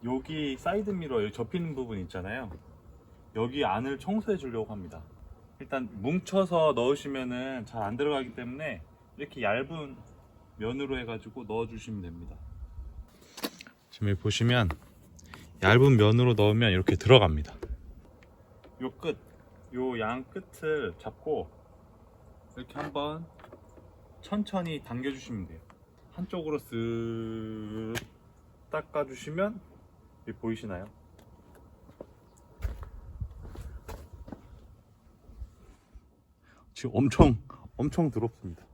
여기 사이드 미러 여기 접히는 부분 있잖아요. 여기 안을 청소해 주려고 합니다. 일단 뭉쳐서 넣으시면은 잘 안 들어가기 때문에 이렇게 얇은 면으로 해가지고 넣어 주시면 됩니다. 지금 여기 보시면 얇은 면으로 넣으면 이렇게 들어갑니다. 요 끝, 요 양 끝을 잡고 이렇게 한번 천천히 당겨 주시면 돼요. 한쪽으로 쓱 닦아 주시면 여기 보이시나요? 지금 엄청 더럽습니다.